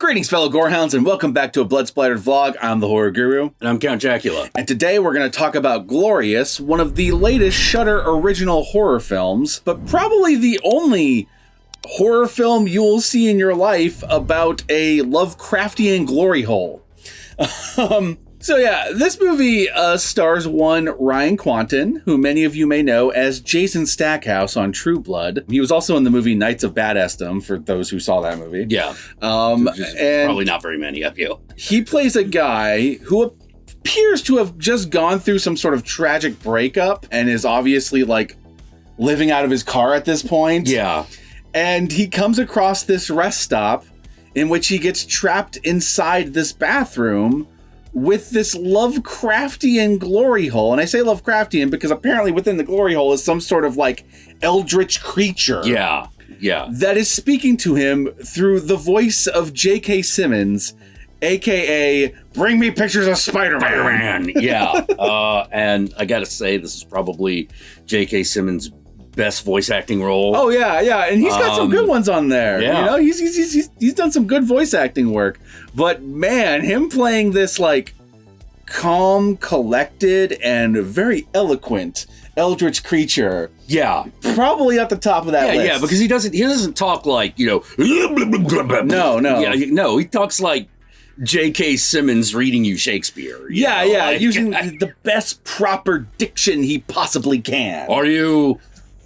Greetings, fellow gorehounds, and welcome back to a Blood Splattered vlog. I'm the Horror Guru. And I'm Count Jackula. And today we're going to talk about Glorious, one of the latest Shudder original horror films, but probably the only horror film you will see in your life about a Lovecraftian glory hole. So yeah, this movie stars one Ryan Kwanten, who many of you may know as Jason Stackhouse on True Blood. He was also in the movie Knights of Badassdom, for those who saw that movie. Yeah. And probably not very many of you. He plays a guy who appears to have just gone through some sort of tragic breakup and is obviously like living out of his car at this point. Yeah. And he comes across this rest stop in which he gets trapped inside this bathroom with this Lovecraftian glory hole. And I say Lovecraftian because apparently within the glory hole is some sort of like eldritch creature. Yeah. That is speaking to him through the voice of J.K. Simmons, a.k.a. Bring Me Pictures of Spider-Man. Yeah. And I gotta say, this is probably J.K. Simmons' best voice acting role. Oh, yeah. And he's got some good ones on there. Yeah. You know, he's done some good voice acting work. But man, him playing this like calm, collected, and very eloquent eldritch creature. Yeah. Probably at the top of that list. Yeah, because he doesn't talk like, you know, No. Yeah, no, he talks like J.K. Simmons reading you Shakespeare. Yeah, like, using the best proper diction he possibly can. Are you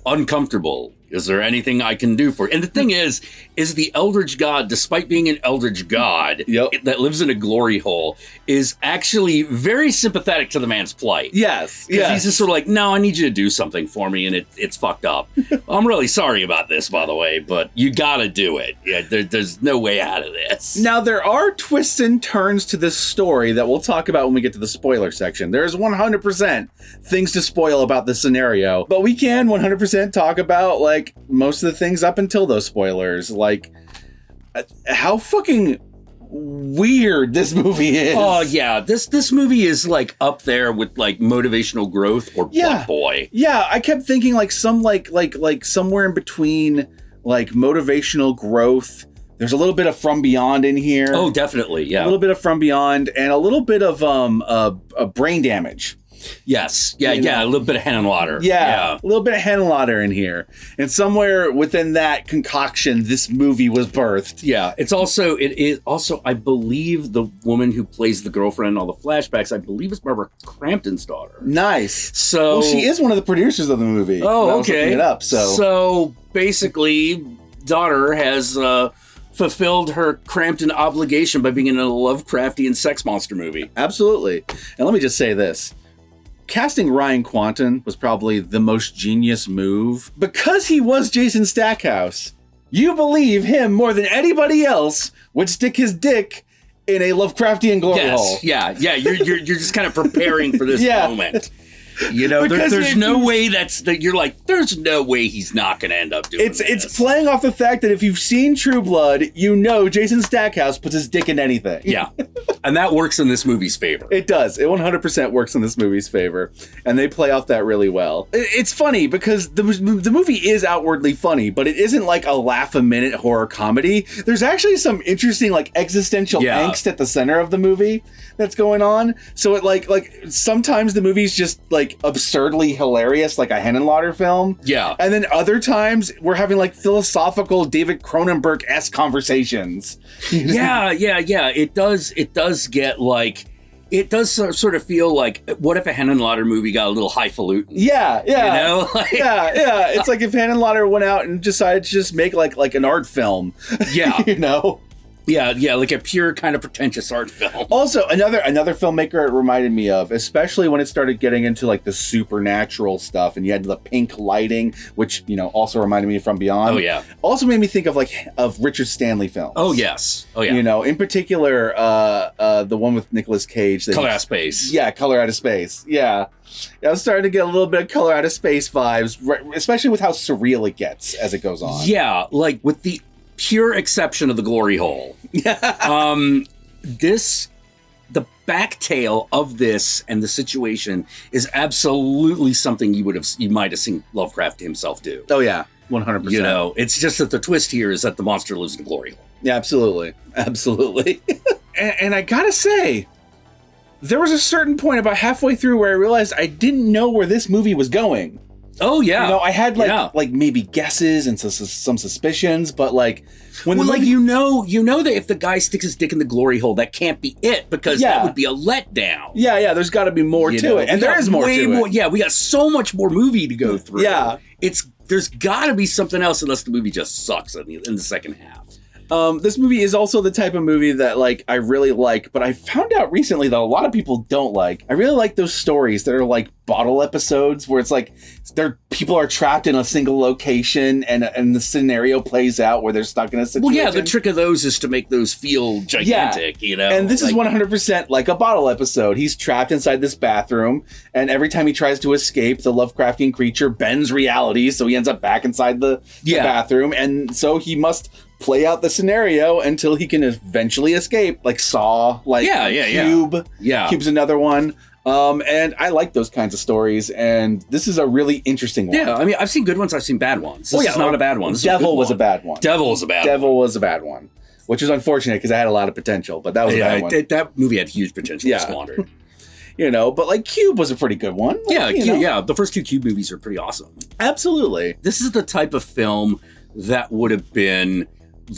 uncomfortable? Is there anything I can do for you? And the thing is the Eldritch God, despite being an Eldritch God that lives in a glory hole, is actually very sympathetic to the man's plight. Yes. He's just sort of like, no, I need you to do something for me, and it's fucked up. I'm really sorry about this, by the way, but you gotta do it. Yeah, there's no way out of this. Now, there are twists and turns to this story that we'll talk about when we get to the spoiler section. There's 100% things to spoil about this scenario, but we can 100% talk about, like, most of the things up until those spoilers, like how fucking weird this movie is. Oh yeah, this movie is like up there with like Motivational Growth or Blood Boy. Yeah, I kept thinking like some like somewhere in between like Motivational Growth. There's a little bit of From Beyond in here. Oh, definitely, yeah. A little bit of From Beyond and a little bit of Brain Damage. Yes. Yeah, a little bit of Henenlotter. Yeah, a little bit of Henenlotter in here. And somewhere within that concoction, this movie was birthed. Yeah, it is also, I believe, the woman who plays the girlfriend in all the flashbacks, I believe it's Barbara Crampton's daughter. Nice. So, well, she is one of the producers of the movie. Oh, okay. I was looking it up, So basically, daughter has fulfilled her Crampton obligation by being in a Lovecraftian sex monster movie. Absolutely. And let me just say this. Casting Ryan Kwanten was probably the most genius move. Because he was Jason Stackhouse, you believe him more than anybody else would stick his dick in a Lovecraftian glory hole. Yeah. You're just kind of preparing for this moment. You know, there's no way you're like, there's no way he's not going to end up doing this. It's playing off the fact that if you've seen True Blood, you know Jason Stackhouse puts his dick in anything. Yeah. And that works in this movie's favor. It does. It 100% works in this movie's favor. And they play off that really well. It's funny because the movie is outwardly funny, but it isn't like a laugh-a-minute horror comedy. There's actually some interesting like existential angst at the center of the movie that's going on. So it like sometimes the movie's just like absurdly hilarious, like a Henenlotter film. Yeah. And then other times we're having like philosophical David Cronenberg-esque conversations. Yeah. It does get like, it does sort of feel like, what if a Henenlotter movie got a little highfalutin? Yeah. You know? Yeah. It's like if Henenlotter went out and decided to just make like an art film. Yeah. You know? Yeah, like a pure kind of pretentious art film. Also, another filmmaker it reminded me of, especially when it started getting into like the supernatural stuff, and you had the pink lighting, which also reminded me of From Beyond. Oh yeah. Also made me think of Richard Stanley films. Oh yes. Oh yeah. In particular, the one with Nicolas Cage. Color Out of Space. Yeah, Color Out of Space. Yeah. I was starting to get a little bit of Color Out of Space vibes, especially with how surreal it gets as it goes on. Yeah, like with the pure exception of the glory hole. The backtail of this and the situation is absolutely something you might have seen Lovecraft himself do. Oh yeah, 100%. It's just that the twist here is that the monster lives in a glory hole. Yeah, absolutely. Absolutely. and I gotta say, there was a certain point about halfway through where I realized I didn't know where this movie was going. Oh, yeah. You know, I had like maybe guesses and some suspicions, but like when the movie... you know that if the guy sticks his dick in the glory hole, that can't be it, because that would be a letdown. Yeah, there's got to be more to it, and there is more to it. Yeah, we got so much more movie to go through. Yeah, there's got to be something else, unless the movie just sucks in the second half. This movie is also the type of movie that like I really like, but I found out recently that a lot of people don't like. I really like those stories that are like bottle episodes where it's like people are trapped in a single location and the scenario plays out where they're stuck in a situation. Well, yeah, the trick of those is to make those feel gigantic, you know? And this is 100% like a bottle episode. He's trapped inside this bathroom, and every time he tries to escape, the Lovecraftian creature bends reality, so he ends up back inside the bathroom, and so he must play out the scenario until he can eventually escape, like Saw, like Cube. Yeah. Cube's another one. And I like those kinds of stories, and this is a really interesting one. Yeah, I mean, I've seen good ones, I've seen bad ones. This is not a bad one. Devil was a bad one. Devil was a bad one. Which is unfortunate because I had a lot of potential, but that was a bad one. That movie had huge potential to squander. You know, but like Cube was a pretty good one. Yeah, the first two Cube movies are pretty awesome. Absolutely. This is the type of film that would have been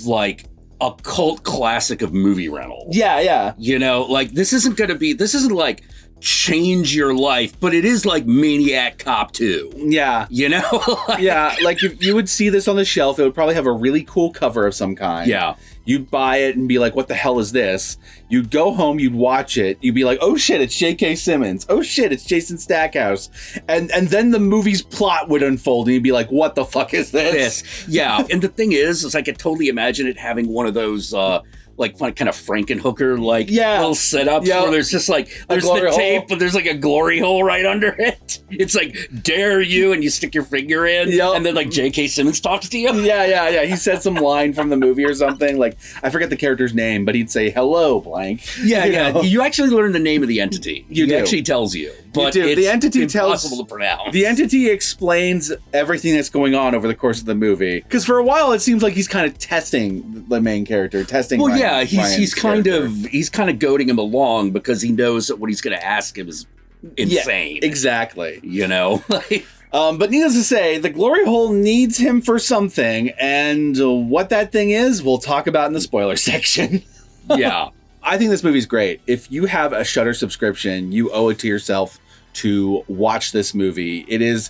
like a cult classic of movie rental. Yeah. You know, like this isn't like change your life, but it is like Maniac Cop 2. Yeah. You know? Yeah, like if you would see this on the shelf, it would probably have a really cool cover of some kind. Yeah. You'd buy it and be like, what the hell is this? You'd go home, you'd watch it, you'd be like, oh shit, it's J.K. Simmons. Oh shit, it's Jason Stackhouse. And then the movie's plot would unfold and you'd be like, what the fuck is this? Yeah, and the thing is I could totally imagine it having one of those like kind of Frankenhooker like little setups where there's just like there's the tape, but there's like a glory hole right under it. It's like dare you, and you stick your finger in, and then like J.K. Simmons talks to you. Yeah. He said some line from the movie or something. Like I forget the character's name, but he'd say hello blank. Yeah. You actually learn the name of the entity. He actually tells you. But you do. The entity impossible to pronounce. The entity explains everything that's going on over the course of the movie. Because for a while it seems like he's kind of testing the main character, he's kind of goading him along because he knows that what he's going to ask him is insane. Yeah, exactly. You know? But needless to say, the glory hole needs him for something, and what that thing is, we'll talk about in the spoiler section. Yeah. I think this movie's great. If you have a Shudder subscription, you owe it to yourself to watch this movie. It is...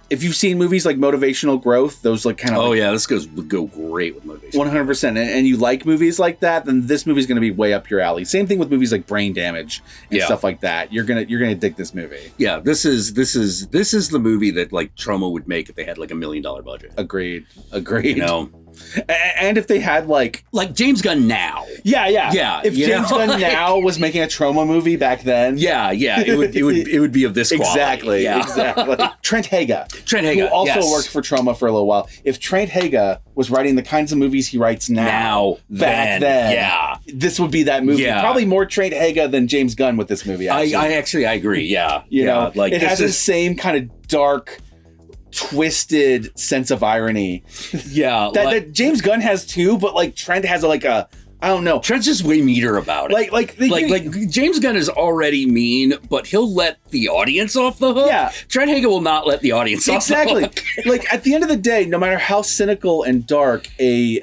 If you've seen movies like Motivational Growth, those like kind of... this would go great with Motivational 100%. And you like movies like that, then this movie's going to be way up your alley. Same thing with movies like Brain Damage and stuff like that. You're gonna dig this movie. Yeah, this is the movie that like Troma would make if they had like $1 million budget. Agreed. You know? And if they had like James Gunn now. Yeah. If James Gunn now was making a Troma movie back then. It would be of this quality. Exactly. Trent Haga, who also worked for Troma for a little while. If Trent Haga was writing the kinds of movies he writes now back then, this would be that movie. Yeah. Probably more Trent Haga than James Gunn with this movie. I agree. Yeah. You know, like it has the same kind of dark, twisted sense of irony. Yeah. that James Gunn has too, but like Trent has I don't know. Trent's just way meaner about it. Like James Gunn is already mean, but he'll let the audience off the hook. Yeah. Trent Haga will not let the audience off the hook. Like at the end of the day, no matter how cynical and dark a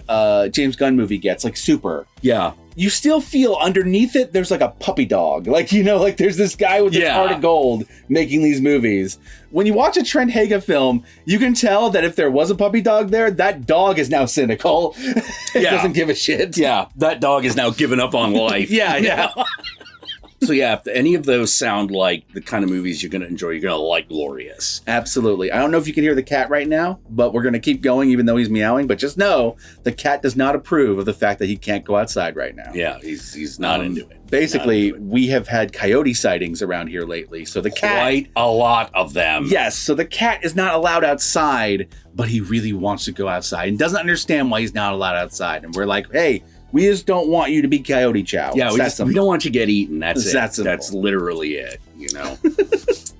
James Gunn movie gets, like Super. Yeah. You still feel underneath it, there's like a puppy dog. Like, you know, like there's this guy with this heart of gold making these movies. When you watch a Trent Haga film, you can tell that if there was a puppy dog there, that dog is now cynical. It doesn't give a shit. Yeah, that dog is now given up on life. Yeah. So yeah, if any of those sound like the kind of movies you're going to enjoy, you're going to like Glorious. Absolutely. I don't know if you can hear the cat right now, but we're going to keep going even though he's meowing. But just know the cat does not approve of the fact that he can't go outside right now. Yeah, he's not into it. Basically, we have had coyote sightings around here lately. So the cat... Quite a lot of them. Yes, so the cat is not allowed outside, but he really wants to go outside and doesn't understand why he's not allowed outside. And we're like, hey... We just don't want you to be Coyote Chow. Yeah, we don't want you to get eaten. That's it. That's literally it, you know?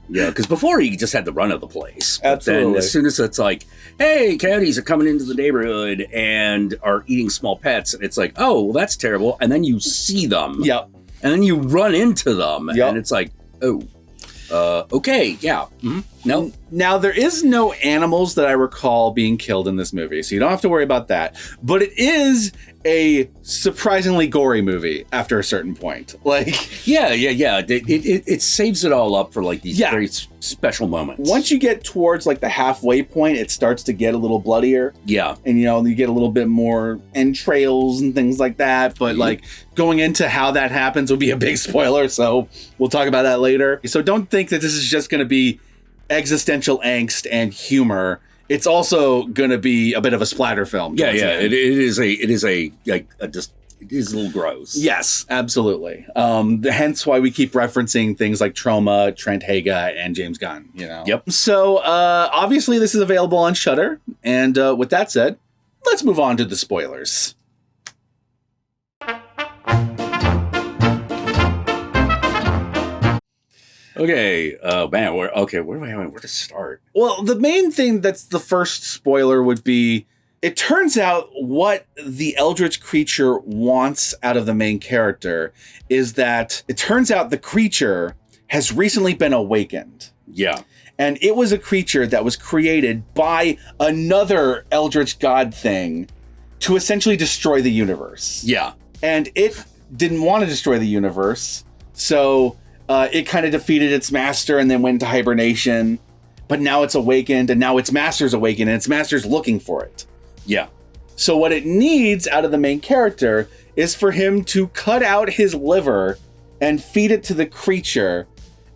Yeah, because before he just had the run of the place. Absolutely. But then as soon as it's like, hey, coyotes are coming into the neighborhood and are eating small pets, and it's like, oh, well, that's terrible. And then you see them. Yep. And then you run into them, Yep. and it's like, oh, okay, yeah. Mm-hmm. No. Now, there is no animals that I recall being killed in this movie, so you don't have to worry about that. But it is a surprisingly gory movie after a certain point. Like, Yeah. It saves it all up for like these very special moments. Once you get towards like the halfway point, it starts to get a little bloodier. Yeah. And, you get a little bit more entrails and things like that. But like going into how that happens will be a big spoiler. So we'll talk about that later. So don't think that this is just going to be existential angst and humor. It's also going to be a bit of a splatter film. Yeah. It is a little gross. Yes, absolutely. Hence why we keep referencing things like Trauma, Trent Haga, and James Gunn. Yep. So obviously this is available on Shudder. And with that said, let's move on to the spoilers. Okay. Man. Where to start? Well, the main thing that's the first spoiler would be, it turns out what the eldritch creature wants out of the main character is that it turns out the creature has recently been awakened. Yeah. And it was a creature that was created by another eldritch god thing to essentially destroy the universe. Yeah. And it didn't want to destroy the universe, so it kind of defeated its master and then went into hibernation. But now it's awakened, and now its master's awakened, and its master's looking for it. Yeah. So what it needs out of the main character is for him to cut out his liver and feed it to the creature,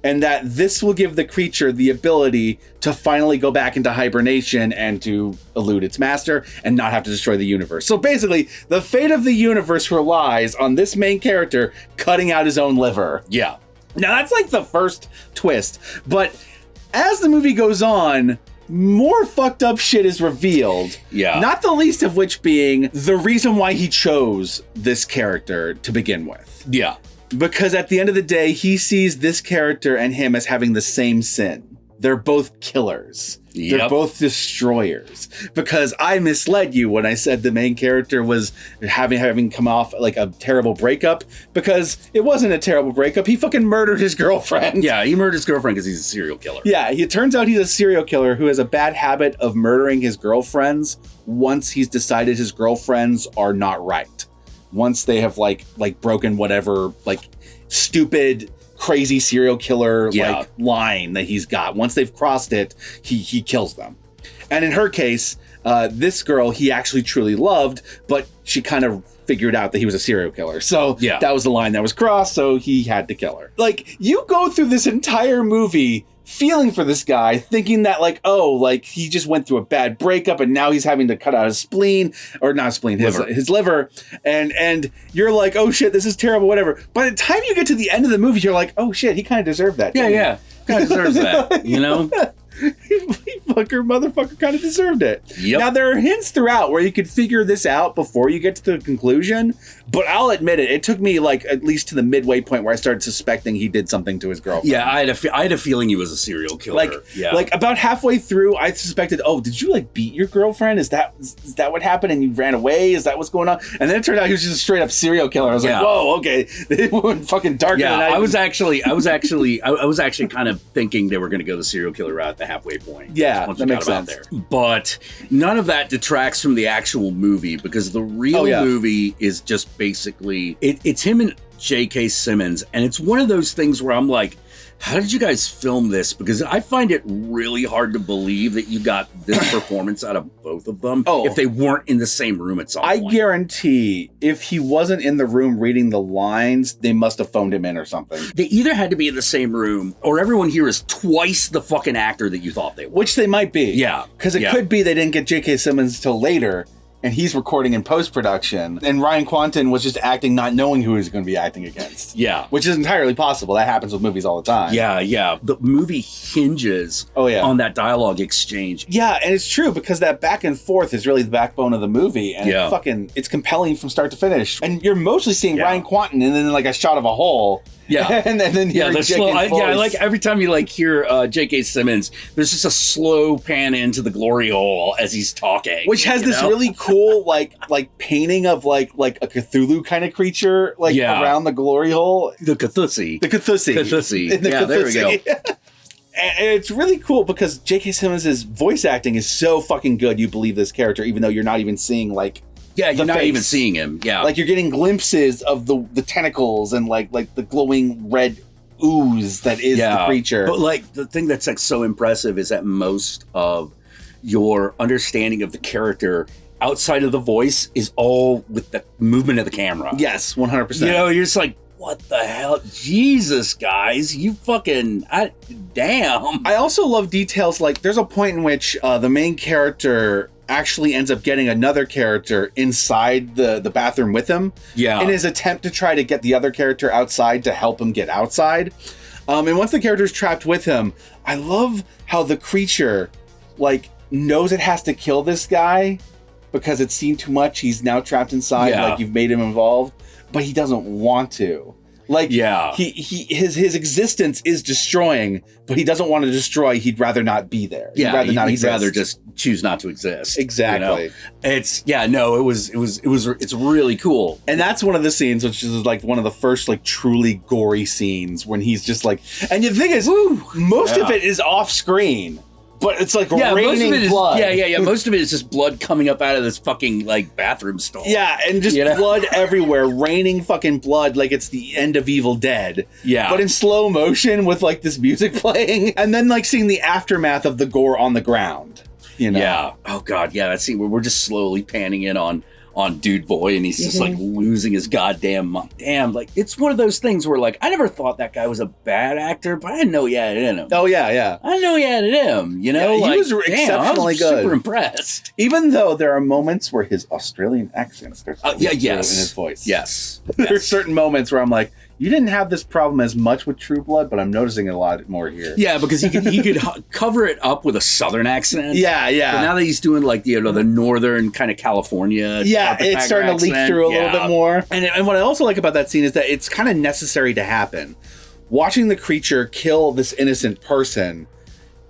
and that this will give the creature the ability to finally go back into hibernation and to elude its master and not have to destroy the universe. So basically, the fate of the universe relies on this main character cutting out his own liver. Yeah. Now, that's like the first twist, but as the movie goes on, more fucked up shit is revealed. Yeah. Not the least of which being the reason why he chose this character to begin with. Yeah. Because at the end of the day, he sees this character and him as having the same sin. They're both killers. Yep. They're both destroyers. Because I misled you when I said the main character was having come off like a terrible breakup. Because it wasn't a terrible breakup. He fucking murdered his girlfriend. Yeah, he murdered his girlfriend because he's a serial killer. Yeah, it turns out he's a serial killer who has a bad habit of murdering his girlfriends once he's decided his girlfriends are not right. Once they have like broken whatever like stupid crazy serial killer like line that he's got. Once they've crossed it, he kills them. And in her case, this girl he actually truly loved, but she kind of figured out that he was a serial killer. So that was the line that was crossed, so he had to kill her. Like, you go through this entire movie feeling for this guy, thinking that like, oh, like he just went through a bad breakup and now he's having to cut out his spleen, or not spleen, his liver. And you're like, oh shit, this is terrible, whatever. By the time you get to the end of the movie, you're like, oh shit, he kind of deserved that. Yeah. Kind of deserves that, you know? Motherfucker kind of deserved it. Yep. Now, there are hints throughout where you could figure this out before you get to the conclusion, but I'll admit it took me like at least to the midway point where I started suspecting he did something to his girlfriend. Yeah, I had a feeling he was a serial killer. Like about halfway through, I suspected, oh, did you like beat your girlfriend? Is that what happened and you ran away? Is that what's going on? And then it turned out he was just a straight up serial killer. I was like, whoa, okay. It went fucking darker than I was actually kind of thinking they were going to go the serial killer route at the halfway point. Yeah, that makes sense. There. But none of that detracts from the actual movie, because the real movie is just basically it's him and J.K. Simmons, and it's one of those things where I'm like, how did you guys film this? Because I find it really hard to believe that you got this performance out of both of them if they weren't in the same room at some point. I guarantee if he wasn't in the room reading the lines, they must have phoned him in or something. They either had to be in the same room, or everyone here is twice the fucking actor that you thought they were. Which they might be. Yeah. Because it could be they didn't get J.K. Simmons till later, and he's recording in post-production, and Ryan Kwanten was just acting not knowing who he was going to be acting against. Yeah. Which is entirely possible. That happens with movies all the time. Yeah. The movie hinges on that dialogue exchange. Yeah, and it's true, because that back and forth is really the backbone of the movie, and it's compelling from start to finish. And you're mostly seeing Ryan Kwanten and then like a shot of a hole, Yeah. and then the slow. I like every time you like hear J.K. Simmons, there's just a slow pan into the glory hole as he's talking, which has this really cool like painting of like a Cthulhu kind of creature around the glory hole. The Cthulhu. Yeah, there we go. And it's really cool because J.K. Simmons' voice acting is so fucking good. You believe this character, even though you're not even seeing you're not even seeing him. Yeah, like you're getting glimpses of the tentacles and like the glowing red ooze that is the creature. But like the thing that's like so impressive is that most of your understanding of the character outside of the voice is all with the movement of the camera. Yes, 100%. You know, you're just like, what the hell? Jesus, guys, you fucking damn. I also love details like there's a point in which the main character actually ends up getting another character inside the bathroom with him. Yeah. In his attempt to try to get the other character outside to help him get outside. And once the character's trapped with him, I love how the creature knows it has to kill this guy because it's seen too much. He's now trapped inside. Yeah. You've made him involved, but he doesn't want to. His existence is destroying, but he doesn't want to destroy. He'd rather not be there. He'd rather just choose not to exist. Exactly. You know? It's really cool. And that's one of the scenes, which is like one of the first truly gory scenes when he's just and the thing is, most of it is off screen. But it's raining blood. Most of it is just blood coming up out of this fucking bathroom stall. Yeah, and just blood everywhere, raining fucking blood like it's the end of Evil Dead. Yeah. But in slow motion with this music playing, and then seeing the aftermath of the gore on the ground. You know? Yeah. Oh god, yeah. That scene where we're just slowly panning in on Dude Boy, and he's just losing his goddamn mind. Damn, it's one of those things where I never thought that guy was a bad actor, but I didn't know he had it in him. Oh yeah. I didn't know he had it in him. You know, he was exceptionally good. Super impressed. Even though there are moments where his Australian accent starts to in his voice. Yes. There's certain moments where I'm like, you didn't have this problem as much with True Blood, but I'm noticing it a lot more here. Yeah, because he could cover it up with a southern accent. Yeah. But now that he's doing the northern kind of California. Yeah, it's starting to leak through a little bit more. And what I also like about that scene is that it's kind of necessary to happen. Watching the creature kill this innocent person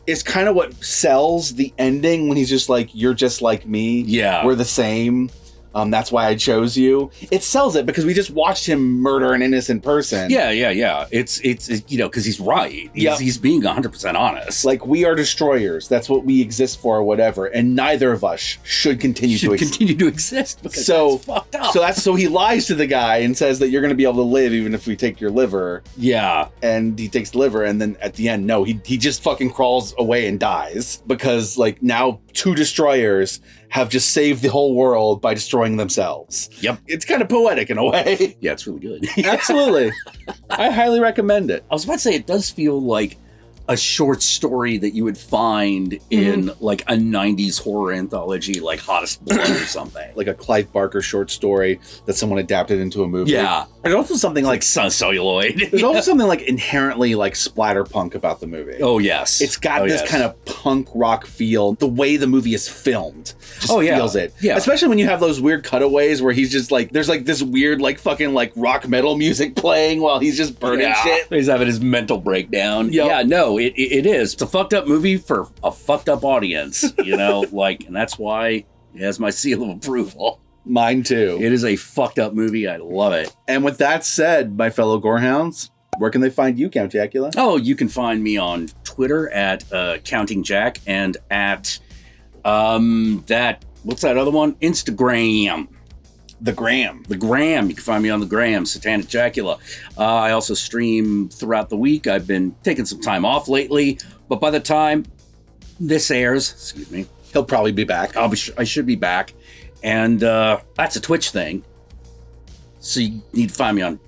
is kind of what sells the ending when he's just you're just like me. Yeah. We're the same. That's why I chose you. It sells it because we just watched him murder an innocent person. Yeah. It's because he's right. He's being 100% honest. We are destroyers. That's what we exist for or whatever. And neither of us should continue to exist because that's fucked up. So he lies to the guy and says that you're going to be able to live even if we take your liver. Yeah. And he takes the liver, and then at the end, no, he just fucking crawls away and dies because now two destroyers have just saved the whole world by destroying themselves. Yep. It's kind of poetic in a way. Yeah, it's really good. Absolutely. I highly recommend it. I was about to say, it does feel like a short story that you would find in a 90s horror anthology like Hottest Blood or something. Like a Clive Barker short story that someone adapted into a movie. Yeah. There's also something celluloid. There's also something inherently splatterpunk about the movie. Oh, yes. It's got this kind of punk rock feel. The way the movie is filmed just feels it. Yeah. Especially when you have those weird cutaways where he's just there's this weird fucking rock metal music playing while he's just burning shit. He's having his mental breakdown. Yep. Yeah, no, it is. It's a fucked up movie for a fucked up audience, and that's why it has my seal of approval. Mine too. It is a fucked up movie. I love it. And with that said, my fellow Gorehounds, where can they find you, Count Jackula? Oh, you can find me on Twitter at Counting Jack and at what's that other one? Instagram. The Gram. You can find me on the Gram, Satanic Jackula. I also stream throughout the week. I've been taking some time off lately, but by the time this airs, he'll probably be back. I should be back. And that's a Twitch thing. So you need to find me on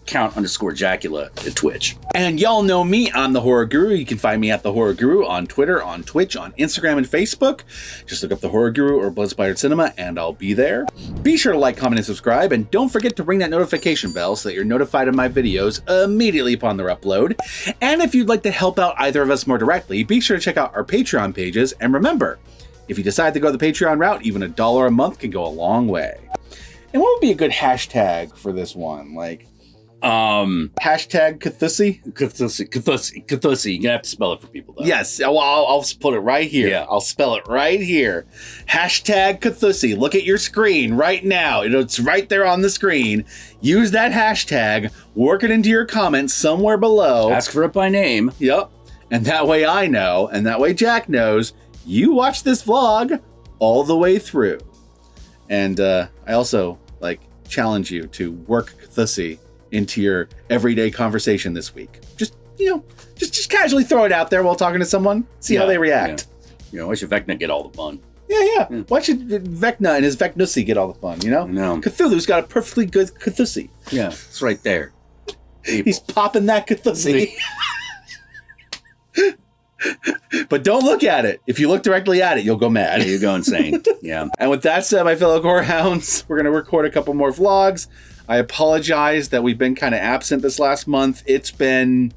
Count_Jackula at Twitch. And y'all know me, I'm the Horror Guru. You can find me at the Horror Guru on Twitter, on Twitch, on Instagram, and Facebook. Just look up the Horror Guru or Blood Splattered Cinema and I'll be there. Be sure to like, comment, and subscribe, and don't forget to ring that notification bell so that you're notified of my videos immediately upon their upload. And if you'd like to help out either of us more directly, be sure to check out our Patreon pages, and remember, if you decide to go the Patreon route, even $1 a month can go a long way. And what would be a good hashtag for this one? Hashtag Cathussy. Cathussy. You're gonna have to spell it for people, though. Yes, well, I'll put it right here. Yeah. I'll spell it right here. Hashtag Cathussy. Look at your screen right now. It's right there on the screen. Use that hashtag. Work it into your comments somewhere below. Ask for it by name. Yep. And that way I know, and that way Jack knows, you watch this vlog all the way through. And I also challenge you to work Cathussy into your everyday conversation this week. Just just casually throw it out there while talking to someone. See how they react. Yeah. Why should Vecna get all the fun? Yeah. Why should Vecna and his Vecnussy get all the fun, No. Cthulhu's got a perfectly good Cathussy. Yeah, it's right there. He's popping that Cathussy. But don't look at it. If you look directly at it, you'll go mad. You'll go insane. Yeah. And with that said, my fellow Gorehounds, we're going to record a couple more vlogs. I apologize that we've been kind of absent this last month. It's been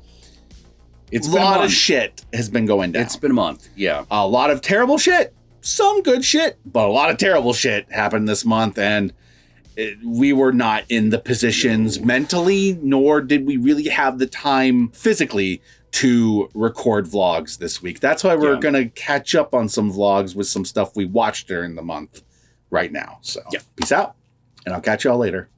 a lot of shit has been going down. It's been a month. Yeah. A lot of terrible shit. Some good shit, but a lot of terrible shit happened this month. And we were not in the positions mentally, nor did we really have the time physically to record vlogs this week. That's why we're going to catch up on some vlogs with some stuff we watched during the month right now. So peace out, and I'll catch y'all later.